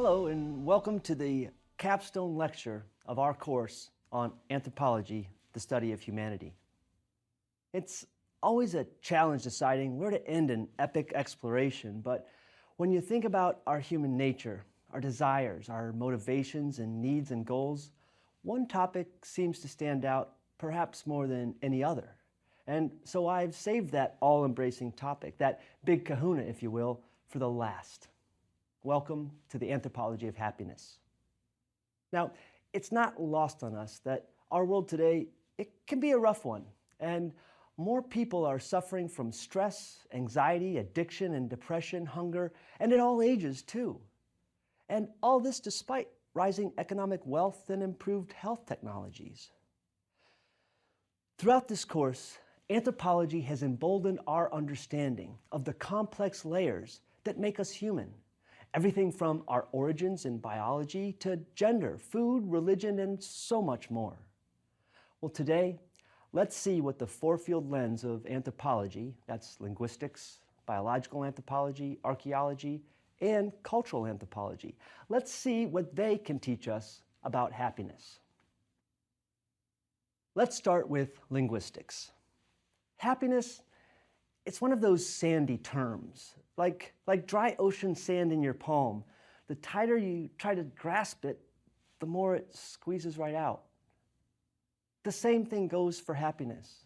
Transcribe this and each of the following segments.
Hello and welcome to the capstone lecture of our course on Anthropology, the study of humanity. It's always a challenge deciding where to end an epic exploration, but when you think about our human nature, our desires, our motivations and needs and goals, one topic seems to stand out perhaps more than any other. And so I've saved that all-embracing topic, that big kahuna, if you will, for the last. Welcome to the Anthropology of Happiness. Now, it's not lost on us that our world today, it can be a rough one, and more people are suffering from stress, anxiety, addiction, and depression, hunger, and at all ages too. And all this despite rising economic wealth and improved health technologies. Throughout this course, anthropology has emboldened our understanding of the complex layers that make us human. Everything from our origins in biology to gender, food, religion, and so much more. Well, today, let's see what the four-field lens of anthropology, that's linguistics, biological anthropology, archaeology, and cultural anthropology. Let's see what they can teach us about happiness. Let's start with linguistics. Happiness, it's one of those sandy terms. Like dry ocean sand in your palm. The tighter you try to grasp it, the more it squeezes right out. The same thing goes for happiness.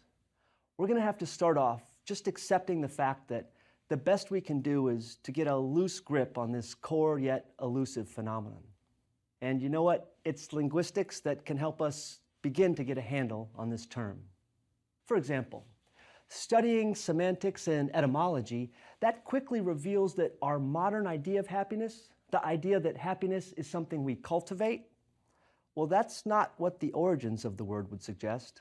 We're going to have to start off just accepting the fact that the best we can do is to get a loose grip on this core yet elusive phenomenon. And you know what? It's linguistics that can help us begin to get a handle on this term. For example, studying semantics and etymology, that quickly reveals that our modern idea of happiness, the idea that happiness is something we cultivate, well, that's not what the origins of the word would suggest.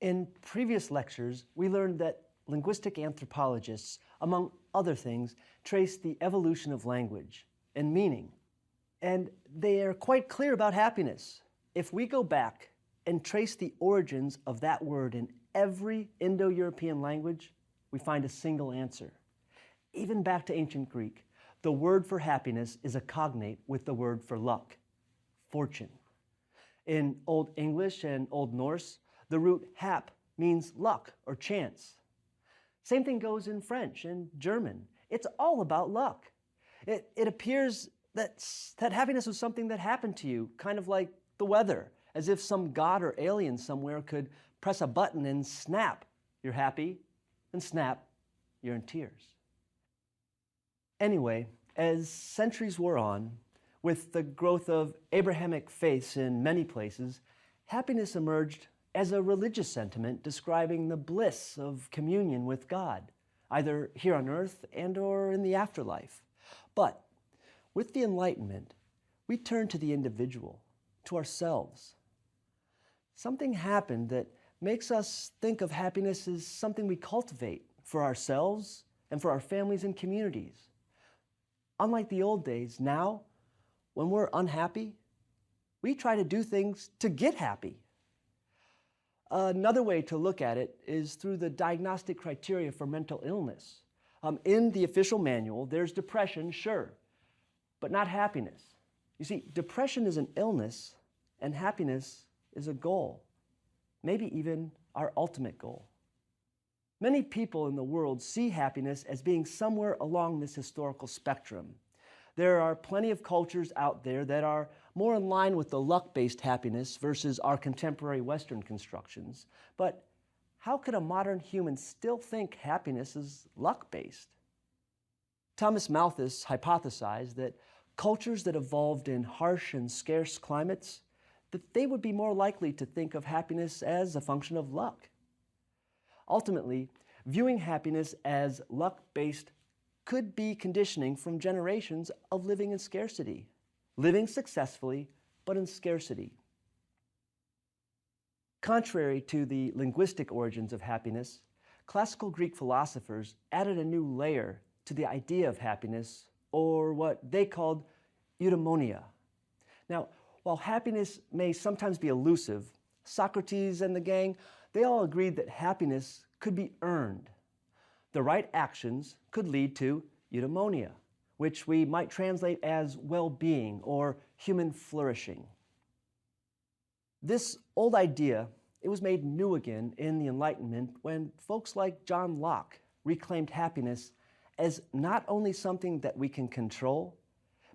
In previous lectures, we learned that linguistic anthropologists, among other things, trace the evolution of language and meaning. And they are quite clear about happiness. If we go back and trace the origins of that word in every Indo-European language, we find a single answer. Even back to ancient Greek, the word for happiness is a cognate with the word for luck, fortune. In Old English and Old Norse, the root hap means luck or chance. Same thing goes in French and German. It's all about luck. It appears that happiness was something that happened to you, kind of like the weather, as if some god or alien somewhere could press a button and snap, you're happy, and snap, you're in tears. Anyway, as centuries wore on, with the growth of Abrahamic faiths in many places, happiness emerged as a religious sentiment describing the bliss of communion with God, either here on earth and or in the afterlife. But with the Enlightenment, we turned to the individual, to ourselves. Something happened that makes us think of happiness as something we cultivate for ourselves and for our families and communities. Unlike the old days, now, when we're unhappy, we try to do things to get happy. Another way to look at it is through the diagnostic criteria for mental illness. In the official manual, there's depression, sure, but not happiness. You see, depression is an illness and happiness is a goal, maybe even our ultimate goal. Many people in the world see happiness as being somewhere along this historical spectrum. There are plenty of cultures out there that are more in line with the luck-based happiness versus our contemporary Western constructions. But how could a modern human still think happiness is luck-based? Thomas Malthus hypothesized that cultures that evolved in harsh and scarce climates, that they would be more likely to think of happiness as a function of luck. Ultimately, viewing happiness as luck-based could be conditioning from generations of living in scarcity, living successfully, but in scarcity. Contrary to the linguistic origins of happiness, classical Greek philosophers added a new layer to the idea of happiness, or what they called eudaimonia. Now, while happiness may sometimes be elusive, Socrates and the gang, they all agreed that happiness could be earned. The right actions could lead to eudaimonia, which we might translate as well-being or human flourishing. This old idea, it was made new again in the Enlightenment when folks like John Locke reclaimed happiness as not only something that we can control,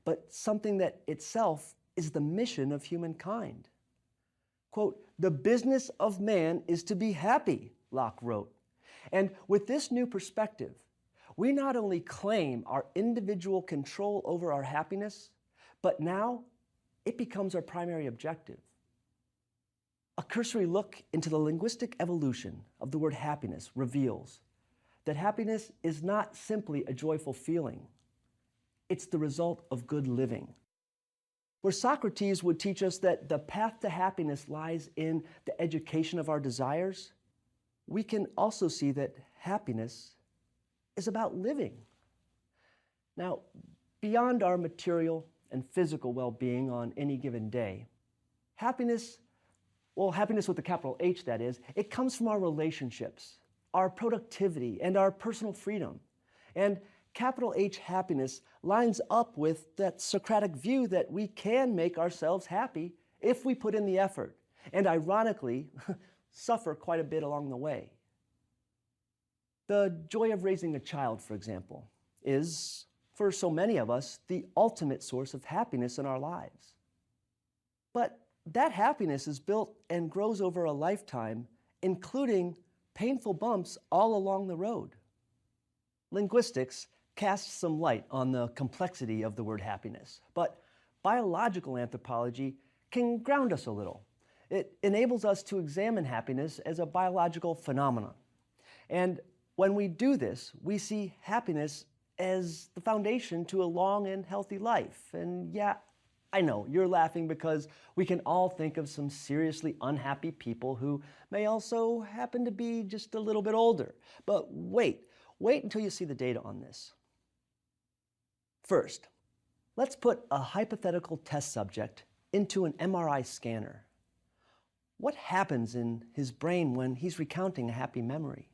but something that itself is the mission of humankind. Quote, "The business of man is to be happy," Locke wrote. And with this new perspective, we not only claim our individual control over our happiness, but now it becomes our primary objective. A cursory look into the linguistic evolution of the word happiness reveals that happiness is not simply a joyful feeling. It's the result of good living. Where Socrates would teach us that the path to happiness lies in the education of our desires, we can also see that happiness is about living. Now, beyond our material and physical well-being on any given day, happiness with a capital H, that is, it comes from our relationships, our productivity, and our personal freedom. And capital H happiness lines up with that Socratic view that we can make ourselves happy if we put in the effort, and ironically, suffer quite a bit along the way. The joy of raising a child, for example, is, for so many of us, the ultimate source of happiness in our lives. But that happiness is built and grows over a lifetime, including painful bumps all along the road. Linguistics casts some light on the complexity of the word happiness, but biological anthropology can ground us a little. It enables us to examine happiness as a biological phenomenon. And when we do this, we see happiness as the foundation to a long and healthy life. And yeah, I know, you're laughing because we can all think of some seriously unhappy people who may also happen to be just a little bit older. But wait until you see the data on this. First, let's put a hypothetical test subject into an MRI scanner. What happens in his brain when he's recounting a happy memory?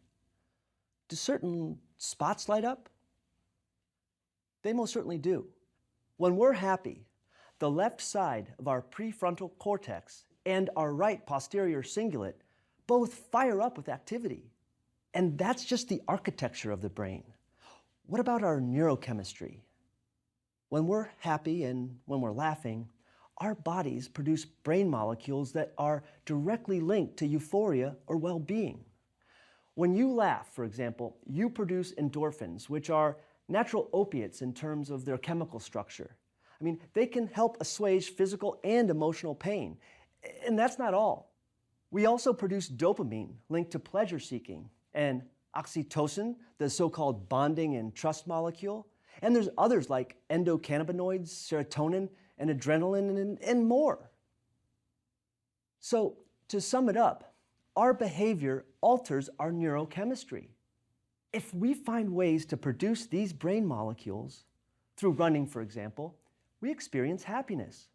Do certain spots light up? They most certainly do. When we're happy, the left side of our prefrontal cortex and our right posterior cingulate both fire up with activity. And that's just the architecture of the brain. What about our neurochemistry? When we're happy and when we're laughing, our bodies produce brain molecules that are directly linked to euphoria or well-being. When you laugh, for example, you produce endorphins, which are natural opiates in terms of their chemical structure. I mean, they can help assuage physical and emotional pain. And that's not all. We also produce dopamine linked to pleasure seeking, and oxytocin, the so-called bonding and trust molecule. And there's others like endocannabinoids, serotonin, and adrenaline, and more. So, to sum it up, our behavior alters our neurochemistry. If we find ways to produce these brain molecules, through running, for example, we experience happiness.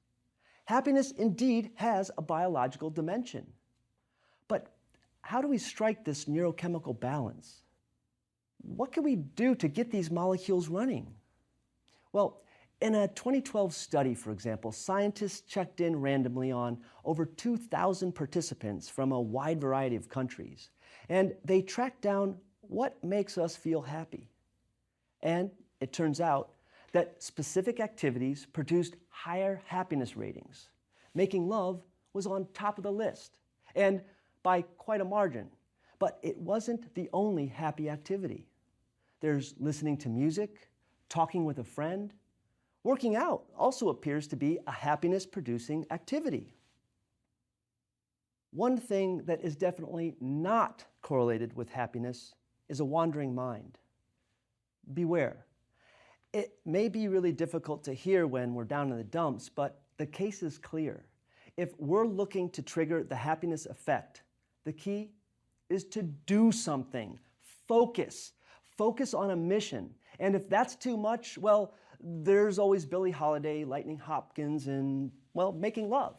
Happiness indeed has a biological dimension. But how do we strike this neurochemical balance? What can we do to get these molecules running? Well, in a 2012 study, for example, scientists checked in randomly on over 2,000 participants from a wide variety of countries, and they tracked down what makes us feel happy. And it turns out that specific activities produced higher happiness ratings. Making love was on top of the list, and by quite a margin. But it wasn't the only happy activity. There's listening to music, talking with a friend. Working out also appears to be a happiness-producing activity. One thing that is definitely not correlated with happiness is a wandering mind. Beware. It may be really difficult to hear when we're down in the dumps, but the case is clear. If we're looking to trigger the happiness effect, the key is to do something. Focus. Focus on a mission. And if that's too much, well, there's always Billie Holiday, Lightning Hopkins, and, well, making love.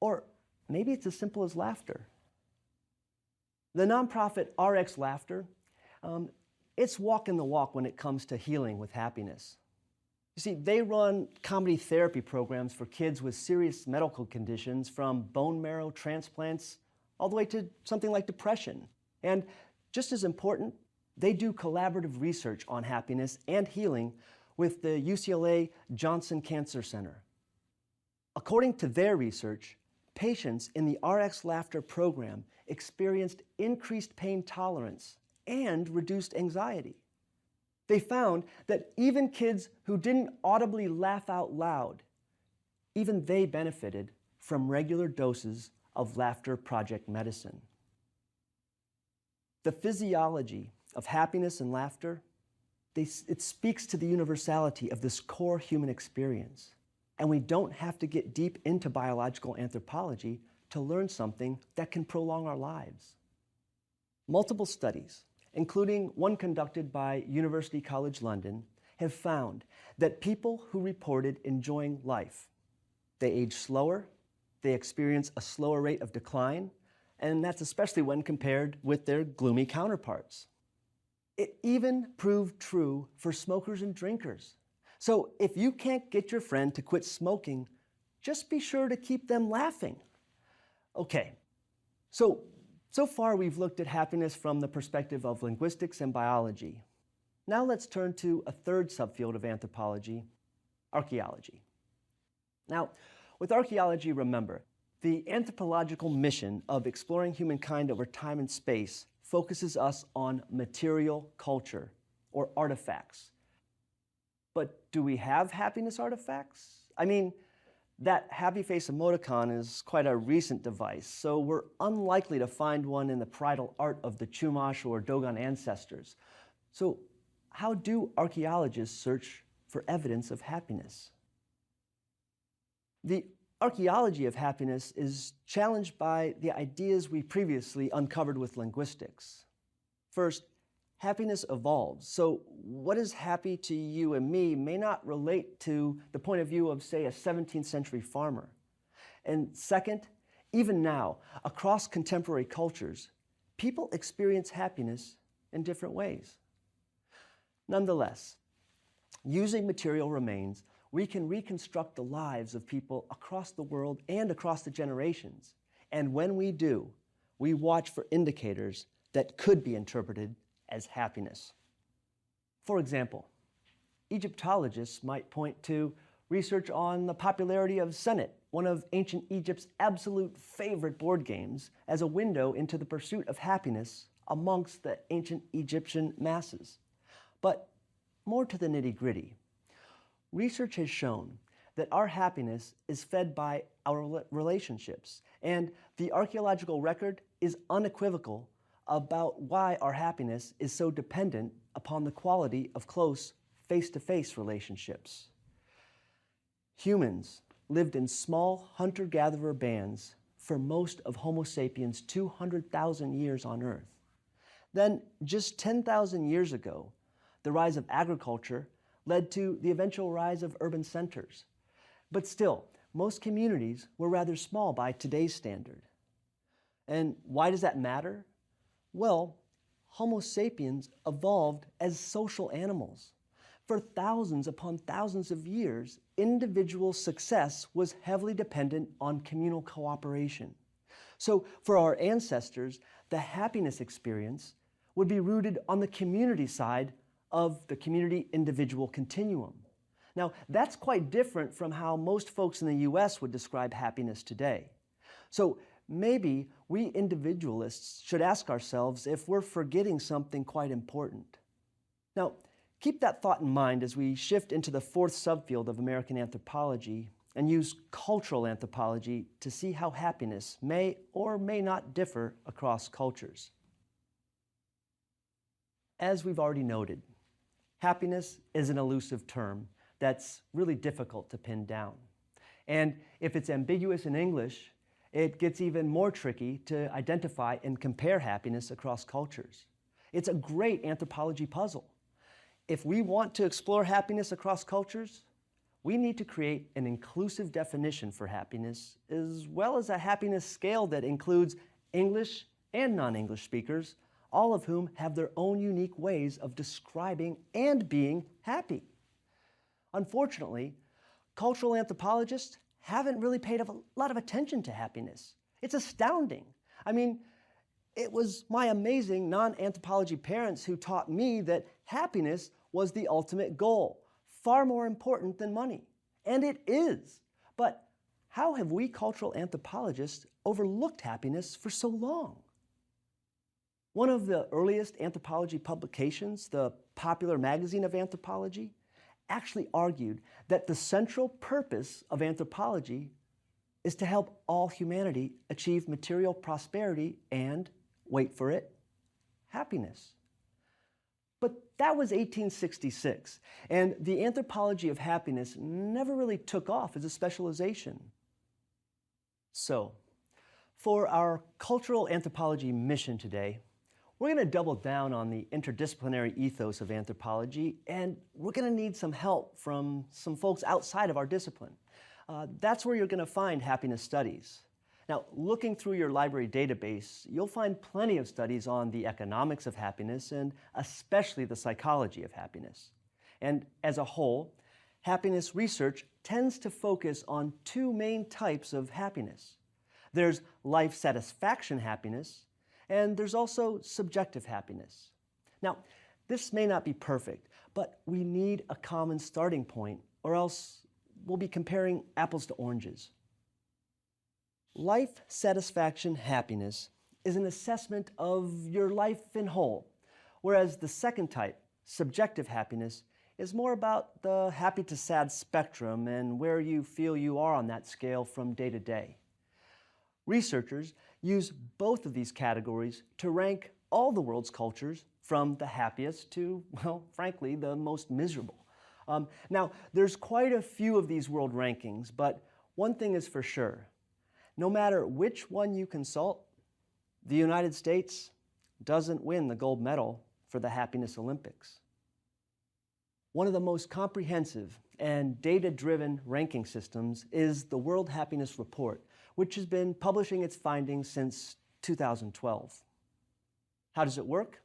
Or maybe it's as simple as laughter. The nonprofit RX Laughter, it's walking the walk when it comes to healing with happiness. You see, they run comedy therapy programs for kids with serious medical conditions, from bone marrow transplants all the way to something like depression. And just as important, they do collaborative research on happiness and healing with the UCLA Johnson Cancer Center. According to their research, patients in the RX Laughter program experienced increased pain tolerance and reduced anxiety. They found that even kids who didn't audibly laugh out loud, even they benefited from regular doses of Laughter Project medicine. The physiology of happiness and laughter, it speaks to the universality of this core human experience. And we don't have to get deep into biological anthropology to learn something that can prolong our lives. Multiple studies, including one conducted by University College London, have found that people who reported enjoying life, they age slower, they experience a slower rate of decline, and that's especially when compared with their gloomy counterparts. It even proved true for smokers and drinkers. So if you can't get your friend to quit smoking, just be sure to keep them laughing. Okay, so far we've looked at happiness from the perspective of linguistics and biology. Now let's turn to a third subfield of anthropology, archaeology. Now, with archaeology, remember, the anthropological mission of exploring humankind over time and space focuses us on material culture, or artifacts. But do we have happiness artifacts? I mean, that happy face emoticon is quite a recent device, so we're unlikely to find one in the parietal art of the Chumash or Dogon ancestors. So how do archaeologists search for evidence of happiness? The archaeology of happiness is challenged by the ideas we previously uncovered with linguistics. First, happiness evolves. So what is happy to you and me may not relate to the point of view of, say, a 17th century farmer. And second, even now, across contemporary cultures, people experience happiness in different ways. Nonetheless, using material remains, we can reconstruct the lives of people across the world and across the generations. And when we do, we watch for indicators that could be interpreted as happiness. For example, Egyptologists might point to research on the popularity of Senet, one of ancient Egypt's absolute favorite board games, as a window into the pursuit of happiness amongst the ancient Egyptian masses. But more to the nitty-gritty. Research has shown that our happiness is fed by our relationships, and the archaeological record is unequivocal about why our happiness is so dependent upon the quality of close face-to-face relationships. Humans lived in small hunter-gatherer bands for most of Homo sapiens' 200,000 years on Earth. Then, just 10,000 years ago, the rise of agriculture led to the eventual rise of urban centers. But still, most communities were rather small by today's standard. And why does that matter? Well, Homo sapiens evolved as social animals. For thousands upon thousands of years, individual success was heavily dependent on communal cooperation. So for our ancestors, the happiness experience would be rooted on the community side of the community-individual continuum. Now, that's quite different from how most folks in the US would describe happiness today. So maybe we individualists should ask ourselves if we're forgetting something quite important. Now, keep that thought in mind as we shift into the fourth subfield of American anthropology and use cultural anthropology to see how happiness may or may not differ across cultures. As we've already noted, happiness is an elusive term that's really difficult to pin down. And if it's ambiguous in English, it gets even more tricky to identify and compare happiness across cultures. It's a great anthropology puzzle. If we want to explore happiness across cultures, we need to create an inclusive definition for happiness, as well as a happiness scale that includes English and non-English speakers, all of whom have their own unique ways of describing and being happy. Unfortunately, cultural anthropologists haven't really paid a lot of attention to happiness. It's astounding. I mean, it was my amazing non-anthropology parents who taught me that happiness was the ultimate goal, far more important than money. And it is. But how have we cultural anthropologists overlooked happiness for so long? One of the earliest anthropology publications, the Popular Magazine of Anthropology, actually argued that the central purpose of anthropology is to help all humanity achieve material prosperity and, wait for it, happiness. But that was 1866, and the anthropology of happiness never really took off as a specialization. So, for our cultural anthropology mission today, we're going to double down on the interdisciplinary ethos of anthropology, and we're going to need some help from some folks outside of our discipline. That's where you're going to find happiness studies. Now, looking through your library database, you'll find plenty of studies on the economics of happiness and especially the psychology of happiness. And as a whole, happiness research tends to focus on two main types of happiness. There's life satisfaction happiness, and there's also subjective happiness. Now, this may not be perfect, but we need a common starting point, or else we'll be comparing apples to oranges. Life satisfaction happiness is an assessment of your life in whole, whereas the second type, subjective happiness, is more about the happy to sad spectrum and where you feel you are on that scale from day to day. Researchers use both of these categories to rank all the world's cultures from the happiest to, well, frankly, the most miserable. Now, there's quite a few of these world rankings, but one thing is for sure. No matter which one you consult, the United States doesn't win the gold medal for the Happiness Olympics. One of the most comprehensive and data-driven ranking systems is the World Happiness Report, which has been publishing its findings since 2012. How does it work?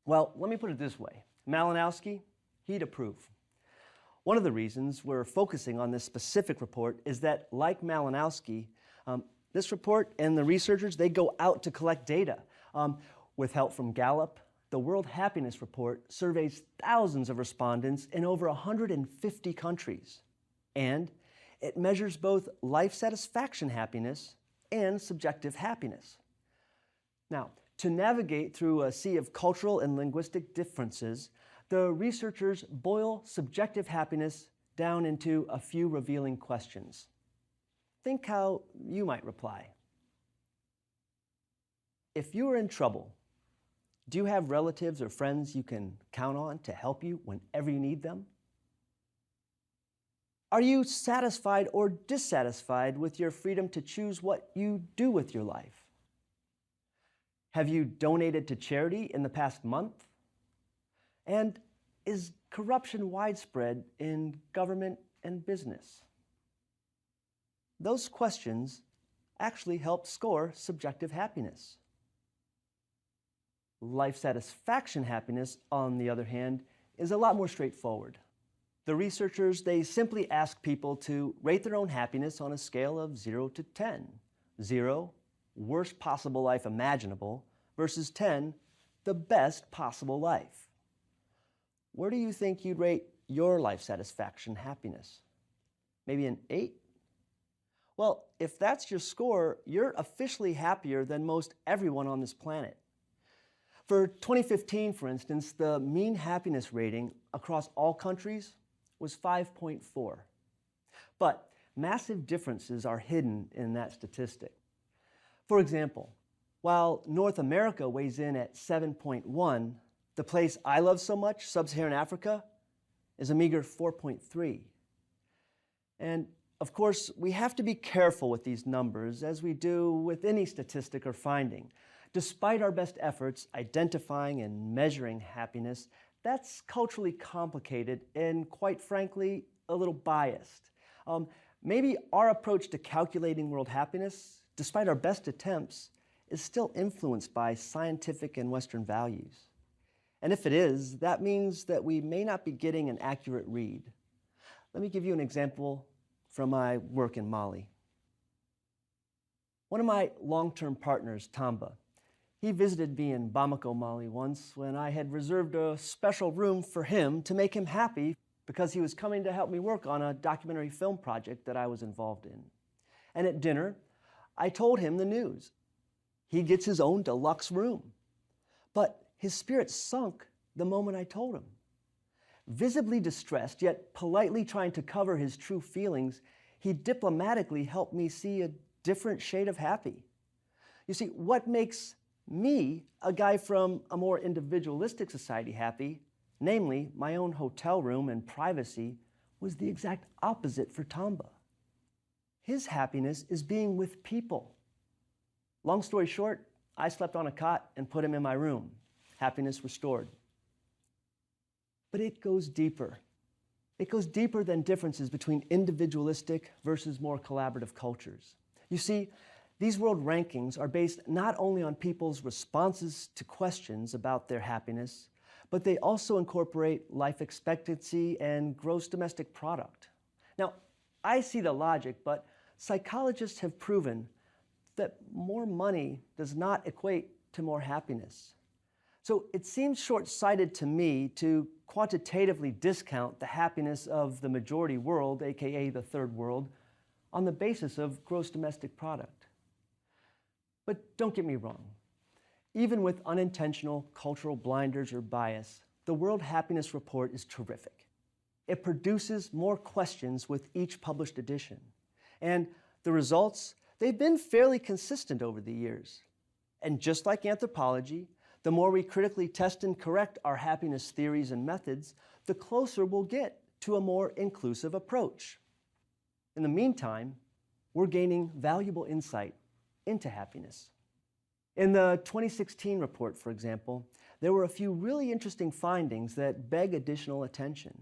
Well, let me put it this way. Malinowski, he'd approve. One of the reasons we're focusing on this specific report is that, like Malinowski, this report and the researchers, they go out to collect data. With help from Gallup, the World Happiness Report surveys thousands of respondents in over 150 countries. And it measures both life satisfaction happiness and subjective happiness. Now, to navigate through a sea of cultural and linguistic differences, the researchers boil subjective happiness down into a few revealing questions. Think how you might reply. If you are in trouble, do you have relatives or friends you can count on to help you whenever you need them? Are you satisfied or dissatisfied with your freedom to choose what you do with your life? Have you donated to charity in the past month? And is corruption widespread in government and business? Those questions actually help score subjective happiness. Life satisfaction happiness, on the other hand, is a lot more straightforward. The researchers, they simply ask people to rate their own happiness on a scale of 0 to 10. 0, worst possible life imaginable, versus 10, the best possible life. Where do you think you'd rate your life satisfaction happiness? Maybe an 8? Well, if that's your score, you're officially happier than most everyone on this planet. For 2015, for instance, the mean happiness rating across all countries was 5.4. But massive differences are hidden in that statistic. For example, while North America weighs in at 7.1, the place I love so much, Sub-Saharan Africa, is a meager 4.3. And of course, we have to be careful with these numbers, as we do with any statistic or finding. Despite our best efforts identifying and measuring happiness, that's culturally complicated and, quite frankly, a little biased. Maybe our approach to calculating world happiness, despite our best attempts, is still influenced by scientific and Western values. And if it is, that means that we may not be getting an accurate read. Let me give you an example from my work in Mali. One of my long-term partners, Tamba, he visited me in Bamako, Mali once when I had reserved a special room for him to make him happy because he was coming to help me work on a documentary film project that I was involved in. And at dinner, I told him the news. He gets his own deluxe room. But his spirit sunk the moment I told him. Visibly distressed, yet politely trying to cover his true feelings, he diplomatically helped me see a different shade of happy. You see, what makes me, a guy from a more individualistic society, happy, namely my own hotel room and privacy, was the exact opposite for Tamba. His happiness is being with people. Long story short, I slept on a cot and put him in my room. Happiness restored. But it goes deeper. It goes deeper than differences between individualistic versus more collaborative cultures. You see, these world rankings are based not only on people's responses to questions about their happiness, but they also incorporate life expectancy and gross domestic product. Now, I see the logic, but psychologists have proven that more money does not equate to more happiness. So it seems short-sighted to me to quantitatively discount the happiness of the majority world, aka the third world, on the basis of gross domestic product. But don't get me wrong. Even with unintentional cultural blinders or bias, the World Happiness Report is terrific. It produces more questions with each published edition. And the results, they've been fairly consistent over the years. And just like anthropology, the more we critically test and correct our happiness theories and methods, the closer we'll get to a more inclusive approach. In the meantime, we're gaining valuable insight into happiness. In the 2016 report, for example, there were a few really interesting findings that beg additional attention.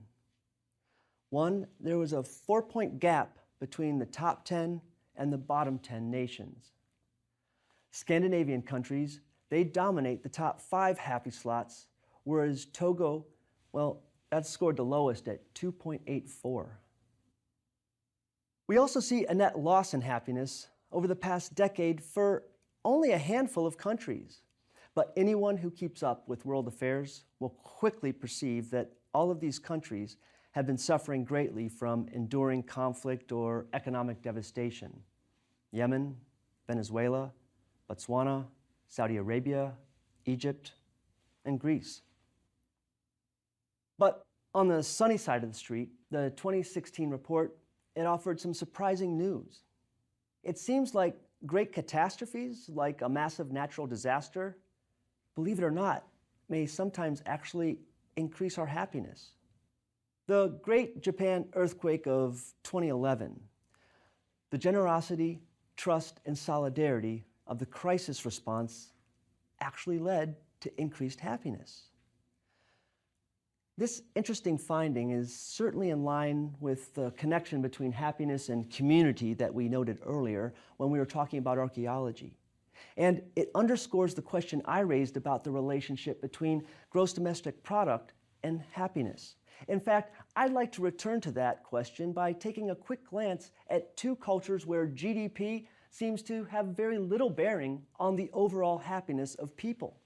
One, there was a 4-point gap between the top 10 and the bottom 10 nations. Scandinavian countries, they dominate the top 5 happy slots, whereas Togo, well, that scored the lowest at 2.84. We also see a net loss in happiness over the past decade for only a handful of countries. But anyone who keeps up with world affairs will quickly perceive that all of these countries have been suffering greatly from enduring conflict or economic devastation. Yemen, Venezuela, Botswana, Saudi Arabia, Egypt, and Greece. But on the sunny side of the street, the 2016 report, it offered some surprising news. It seems like great catastrophes, like a massive natural disaster, believe it or not, may sometimes actually increase our happiness. The Great Japan earthquake of 2011, the generosity, trust, and solidarity of the crisis response actually led to increased happiness. This interesting finding is certainly in line with the connection between happiness and community that we noted earlier when we were talking about archaeology. And it underscores the question I raised about the relationship between gross domestic product and happiness. In fact, I'd like to return to that question by taking a quick glance at 2 cultures where GDP seems to have very little bearing on the overall happiness of people.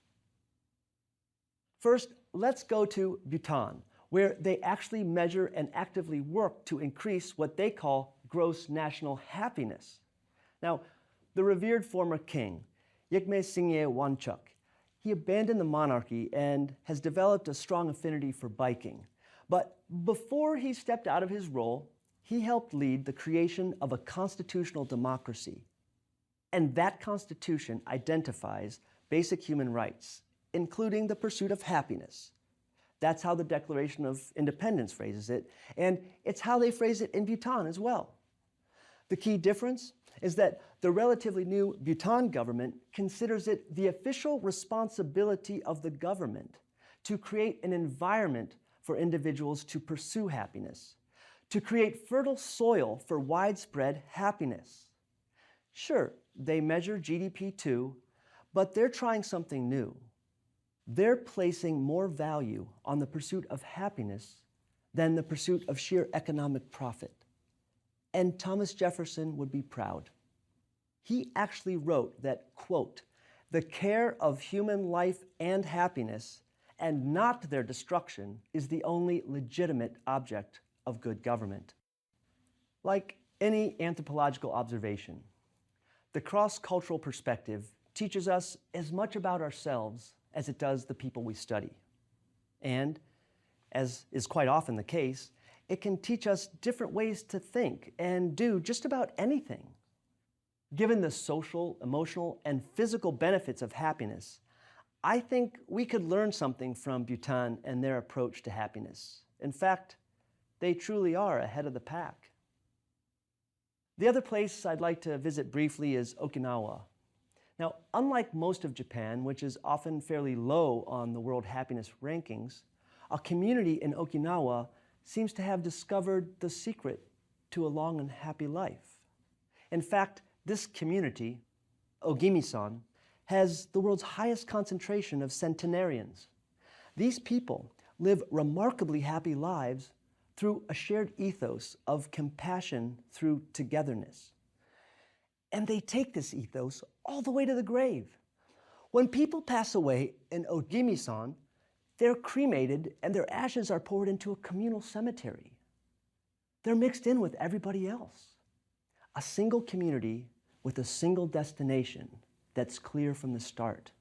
First, let's go to Bhutan, where they actually measure and actively work to increase what they call gross national happiness. Now, the revered former king, Yigme Singye Wanchuk, he abandoned the monarchy and has developed a strong affinity for biking. But before he stepped out of his role, he helped lead the creation of a constitutional democracy. And that constitution identifies basic human rights, including the pursuit of happiness. That's how the Declaration of Independence phrases it, and it's how they phrase it in Bhutan as well. The key difference is that the relatively new Bhutan government considers it the official responsibility of the government to create an environment for individuals to pursue happiness, to create fertile soil for widespread happiness. Sure, they measure GDP too, but they're trying something new. They're placing more value on the pursuit of happiness than the pursuit of sheer economic profit. And Thomas Jefferson would be proud. He actually wrote that, quote, "The care of human life and happiness, and not their destruction, is the only legitimate object of good government." Like any anthropological observation, the cross-cultural perspective teaches us as much about ourselves as it does the people we study. And, as is quite often the case, it can teach us different ways to think and do just about anything. Given the social, emotional, and physical benefits of happiness, I think we could learn something from Bhutan and their approach to happiness. In fact, they truly are ahead of the pack. The other place I'd like to visit briefly is Okinawa. Now, unlike most of Japan, which is often fairly low on the World Happiness Rankings, a community in Okinawa seems to have discovered the secret to a long and happy life. In fact, this community, Ogimi-san, has the world's highest concentration of centenarians. These people live remarkably happy lives through a shared ethos of compassion through togetherness. And they take this ethos all the way to the grave. When people pass away in Ogimi-san, they're cremated and their ashes are poured into a communal cemetery. They're mixed in with everybody else. A single community with a single destination that's clear from the start.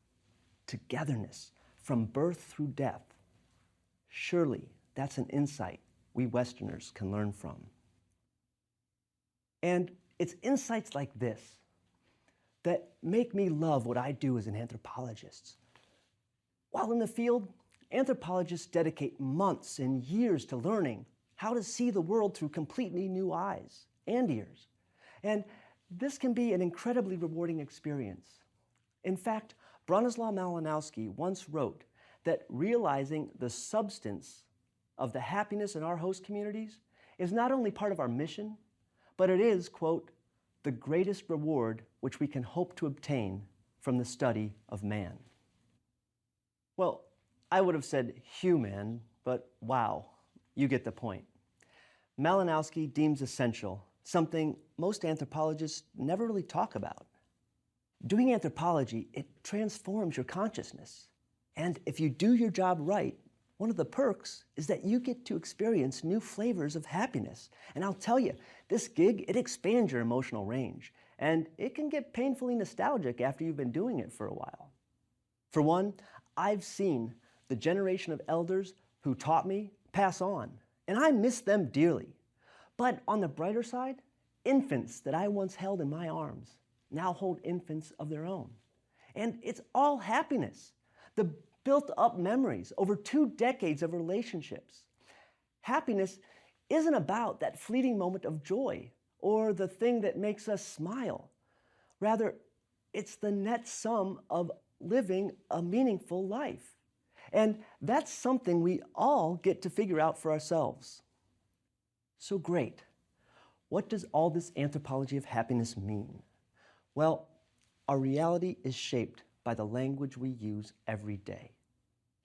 Togetherness from birth through death. Surely that's an insight we Westerners can learn from. And it's insights like this that make me love what I do as an anthropologist. While in the field, anthropologists dedicate months and years to learning how to see the world through completely new eyes and ears. And this can be an incredibly rewarding experience. In fact, Bronislaw Malinowski once wrote that realizing the substance of the happiness in our host communities is not only part of our mission, but it is, quote, "the greatest reward which we can hope to obtain from the study of man." Well, I would have said human, but wow, you get the point. Malinowski deems essential something most anthropologists never really talk about. Doing anthropology, it transforms your consciousness. And if you do your job right, one of the perks is that you get to experience new flavors of happiness. And I'll tell you, this gig, it expands your emotional range. And it can get painfully nostalgic after you've been doing it for a while. For one, I've seen the generation of elders who taught me pass on, and I miss them dearly. But on the brighter side, infants that I once held in my arms now hold infants of their own. And it's all happiness. The built up memories over 2 decades of relationships. Happiness isn't about that fleeting moment of joy or the thing that makes us smile. Rather, it's the net sum of living a meaningful life. And that's something we all get to figure out for ourselves. So great. What does all this anthropology of happiness mean? Well, our reality is shaped by the language we use every day,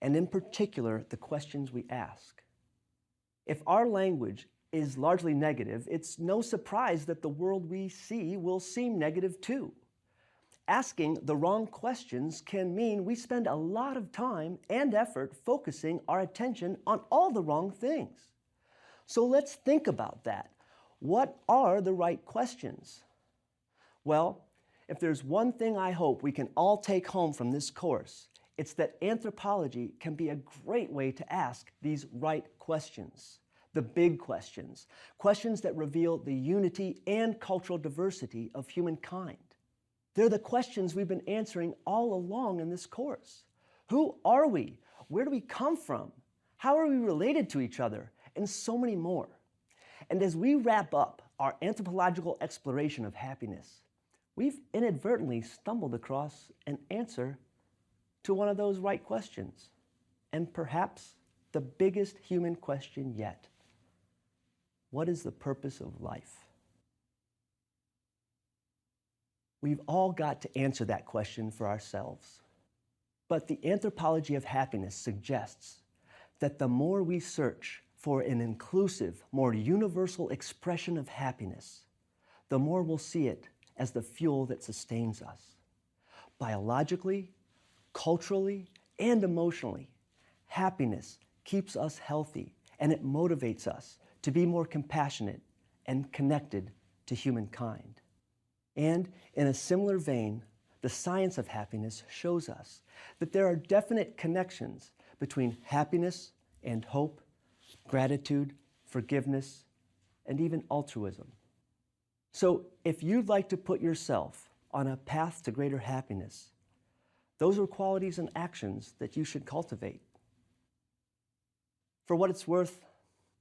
and in particular, the questions we ask. If our language is largely negative, it's no surprise that the world we see will seem negative too. Asking the wrong questions can mean we spend a lot of time and effort focusing our attention on all the wrong things. So let's think about that. What are the right questions? Well, if there's one thing I hope we can all take home from this course, it's that anthropology can be a great way to ask these right questions, the big questions, questions that reveal the unity and cultural diversity of humankind. They're the questions we've been answering all along in this course. Who are we? Where do we come from? How are we related to each other? And so many more. And as we wrap up our anthropological exploration of happiness, we've inadvertently stumbled across an answer to one of those right questions, and perhaps the biggest human question yet. What is the purpose of life? We've all got to answer that question for ourselves. But the anthropology of happiness suggests that the more we search for an inclusive, more universal expression of happiness, the more we'll see it as the fuel that sustains us. Biologically, culturally, and emotionally, happiness keeps us healthy, and it motivates us to be more compassionate and connected to humankind. And in a similar vein, the science of happiness shows us that there are definite connections between happiness and hope, gratitude, forgiveness, and even altruism. So if you'd like to put yourself on a path to greater happiness, those are qualities and actions that you should cultivate. For what it's worth,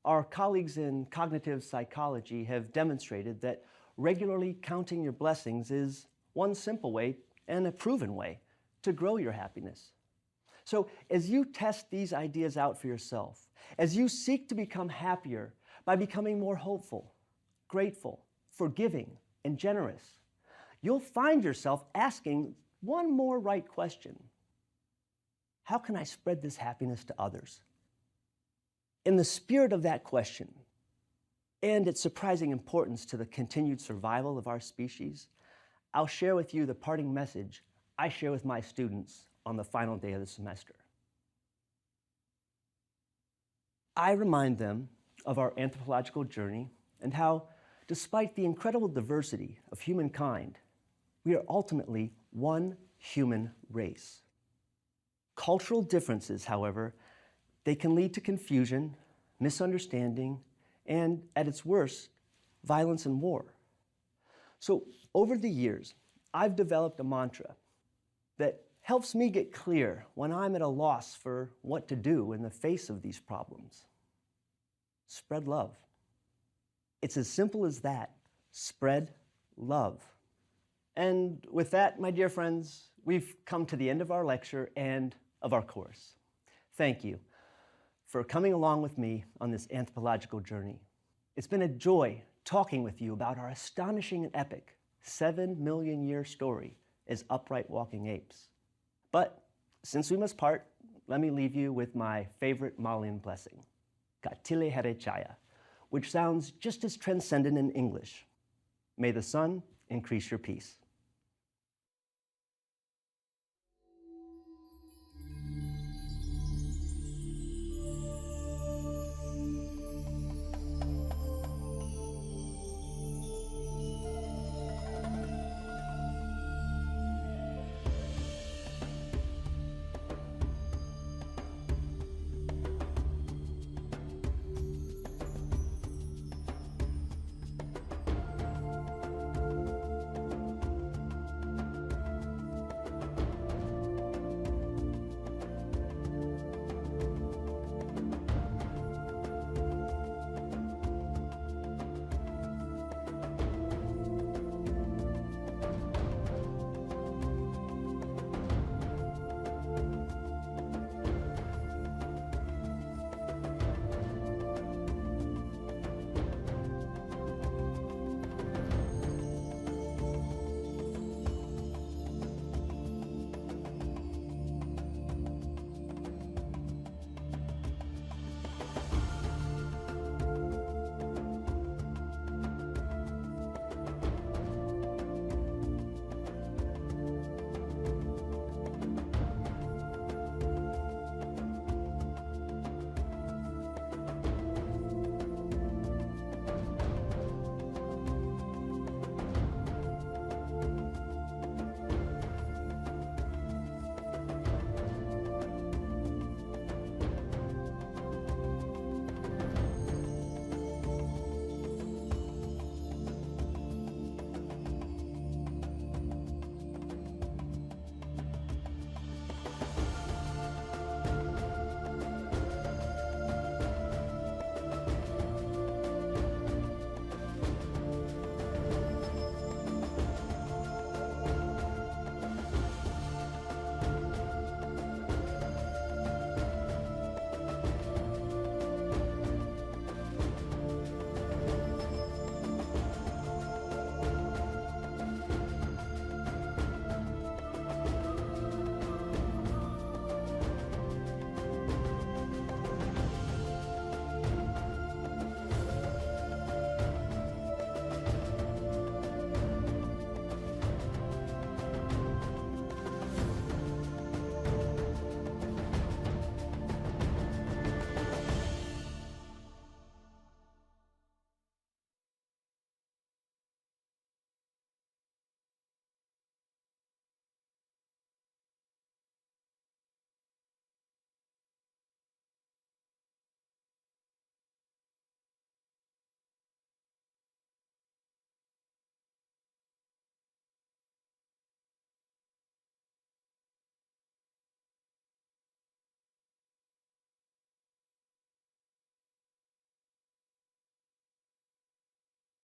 our colleagues in cognitive psychology have demonstrated that regularly counting your blessings is one simple way and a proven way to grow your happiness. So as you test these ideas out for yourself, as you seek to become happier by becoming more hopeful, grateful, forgiving, and generous, you'll find yourself asking one more right question. How can I spread this happiness to others? In the spirit of that question, and its surprising importance to the continued survival of our species, I'll share with you the parting message I share with my students on the final day of the semester. I remind them of our anthropological journey and how, despite the incredible diversity of humankind, we are ultimately one human race. Cultural differences, however, they can lead to confusion, misunderstanding, and, at its worst, violence and war. So, over the years, I've developed a mantra that helps me get clear when I'm at a loss for what to do in the face of these problems. Spread love. It's as simple as that. Spread love. And with that, my dear friends, we've come to the end of our lecture and of our course. Thank you for coming along with me on this anthropological journey. It's been a joy talking with you about our astonishing and epic 7-million-year story as upright walking apes. But since we must part, let me leave you with my favorite Malian blessing, Katile Here Chaya, which sounds just as transcendent in English. May the sun increase your peace.